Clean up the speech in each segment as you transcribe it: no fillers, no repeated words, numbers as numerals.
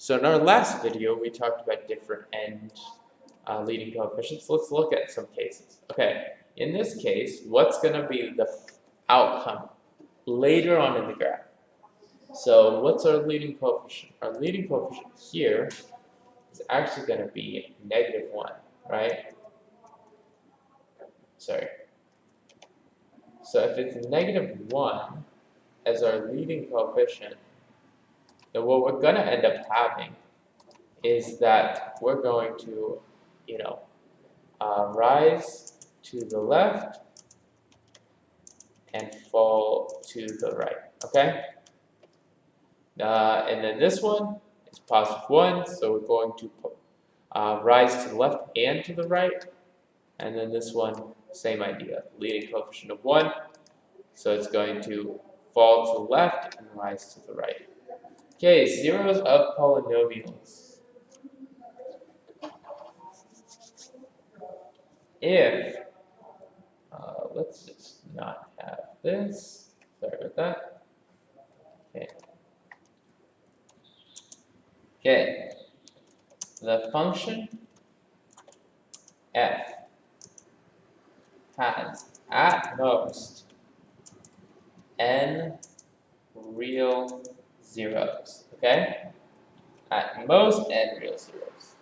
So in our last video, we talked about different end leading coefficients. Let's look at some cases. Okay, in this case, what's going to be the outcome later on in the graph? So what's our leading coefficient? Our leading coefficient here is actually going to be -1, right? Sorry. So if it's -1 as our leading coefficient, then what we're going to end up having is that we're going to, rise to the left and fall to the right, okay? And then this one is +1, so we're going to rise to the left and to the right. And then this one, same idea, leading coefficient of 1, so it's going to fall to the left and rise to the right. Okay, zeros of polynomials. If, let's just not have this, sorry about that. Okay, the function f has at most n real zeros, okay? At most n real zeros.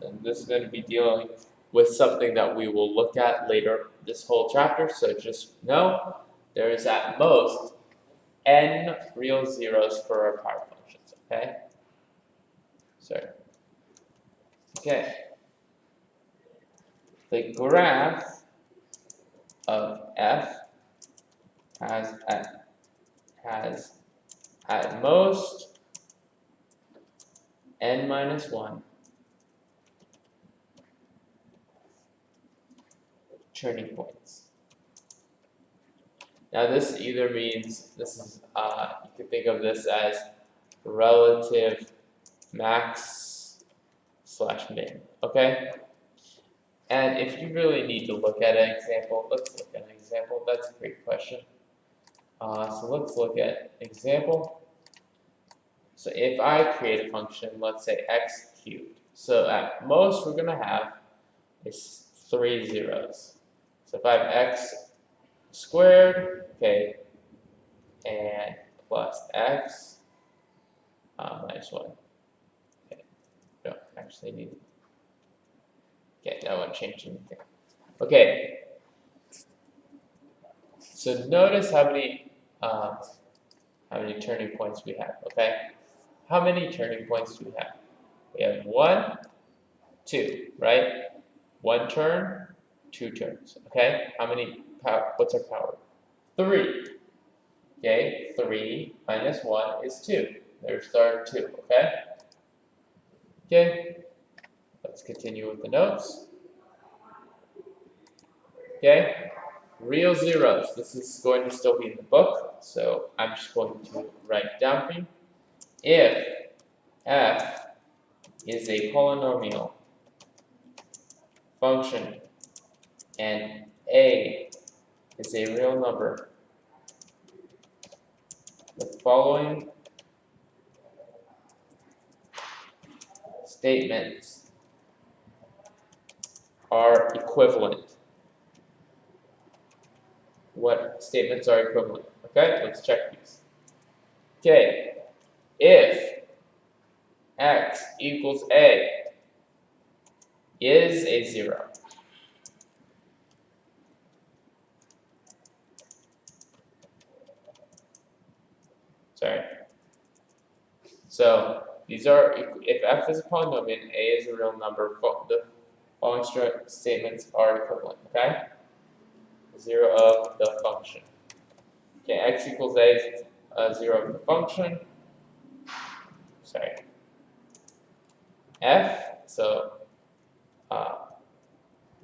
And this is going to be dealing with something that we will look at later this whole chapter, so just know there is at most n real zeros for our power functions, okay? Sorry. Okay. The graph of f has at most n minus 1 turning points. Now this either means, this is, you could think of this as relative max / min, okay? And if you really need to look at an example, let's look at an example. That's a great question. So let's look at example. So if I create a function, let's say x cubed. So at most we're going to have is 3 zeros. So if I have x squared, okay, and plus x minus 1. Okay, don't actually need it. Okay, that won't change anything. Okay, so notice how many turning points we have, okay? How many turning points do we have? We have 1, 2, right? 1 turn, 2 turns, okay? How many, what's our power? 3, okay? 3 minus 1 is 2. There's our 2, okay? Okay, let's continue with the notes. Okay, real zeros. This is going to still be in the book, so I'm just going to write it down for you. If f is a polynomial function and a is a real number, the following statements are equivalent. What statements are equivalent? Okay, let's check these. Okay, if x equals a is a 0. Sorry. So these are, if f is a polynomial and a is a real number, the following statements are equivalent, okay? 0 of the function. Okay, x equals a is 0 of the function. Sorry. F, so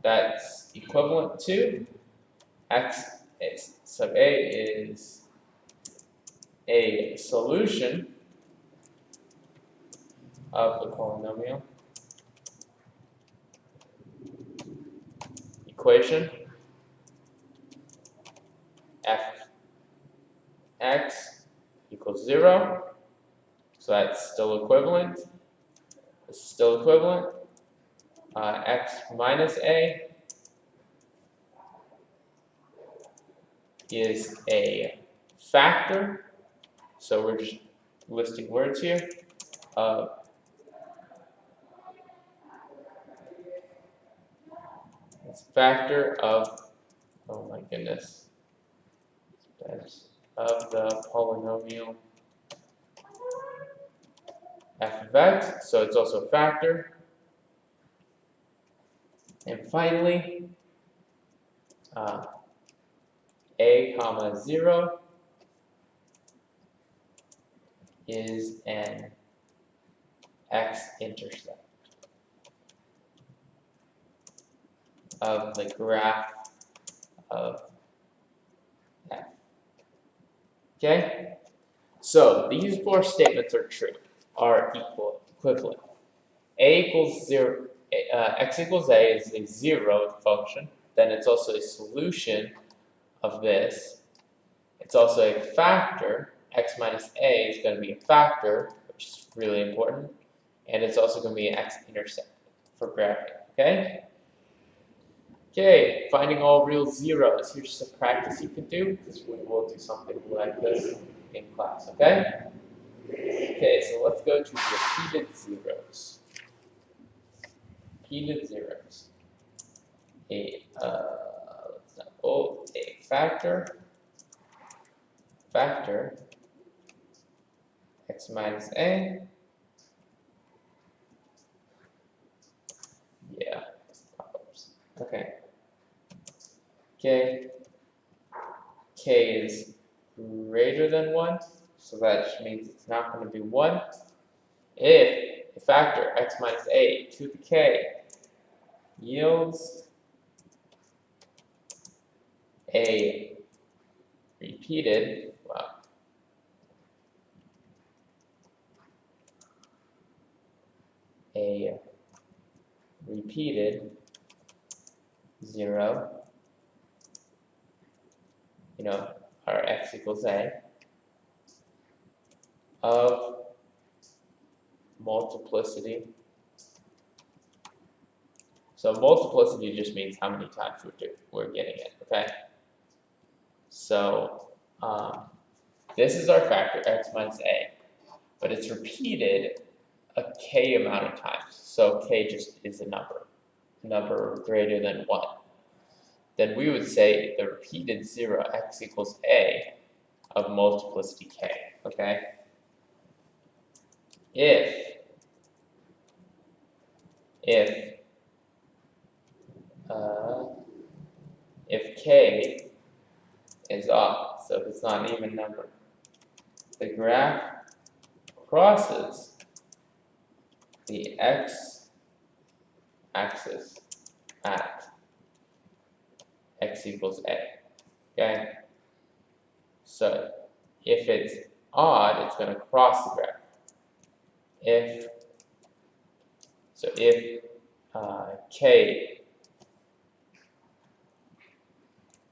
that's equivalent to x sub a is a solution of the polynomial equation f x equals 0, so that's still equivalent. This is still equivalent. X minus a is a factor, so we're just listing words here, it's a factor of, oh my goodness, of the polynomial f of x, so it's also a factor. And finally, a comma 0 is an x-intercept of the graph of f. Okay? So these four statements are true, are equivalent. A equals 0, x equals a is a zeroth function. Then it's also a solution of this. It's also a factor. X minus a is going to be a factor, which is really important. And it's also going to be an x-intercept for graphing. Okay? Okay, finding all real zeros. Here's just a practice you can do, because we will do something like this in class. Okay? Okay, so let's go to repeated zeros. Repeated zeros. A factor, x minus a. Yeah, okay. K is greater than 1, so that means it's not going to be 1. If a factor x minus a to the k yields a repeated, zero, our x equals a, of multiplicity. So multiplicity just means how many times we're getting it, okay? So this is our factor, x minus a, but it's repeated a k amount of times. So k just is a number greater than 1. Then we would say the repeated 0, x equals a, of multiplicity k, okay? If k is odd, so if it's not an even number, the graph crosses the x-axis at x equals a, okay? So if it's odd, it's going to cross the graph. If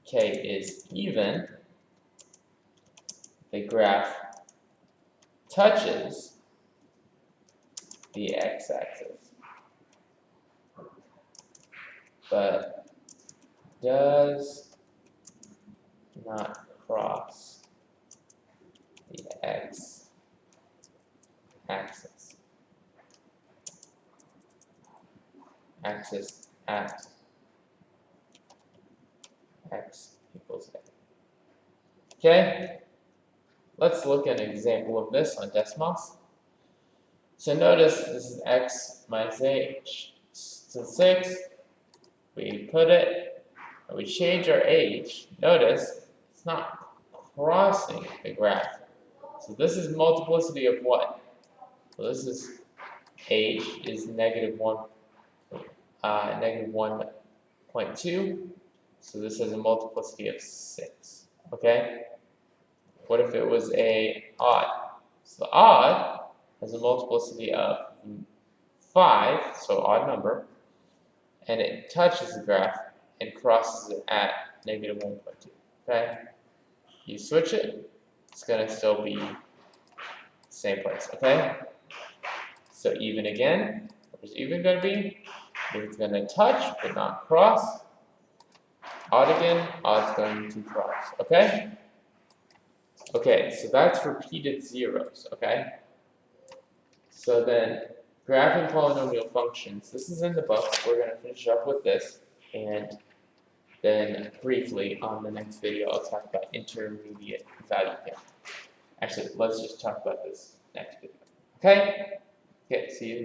k is even, the graph touches the x-axis, but does not cross the x-axis at x equals a. Okay, let's look at an example of this on Desmos. So notice this is x minus h to 6. We put it, and we change our h. Notice it's not crossing the graph. So this is multiplicity of what? So this is h is negative 1.2. So this is a multiplicity of 6. Okay? What if it was a odd? So the odd has a multiplicity of 5, so odd number, and it touches the graph and crosses it at negative 1.2. Okay? You switch it, it's going to still be the same place. Okay? So even again, where's even going to be? It's going to touch but not cross. Odd again, odd's going to cross, okay? Okay, so that's repeated zeros, okay? So then, graphing polynomial functions, this is in the book. We're going to finish up with this, and then briefly on the next video, I'll talk about intermediate value count. Actually, let's just talk about this next video, okay? Okay, see you.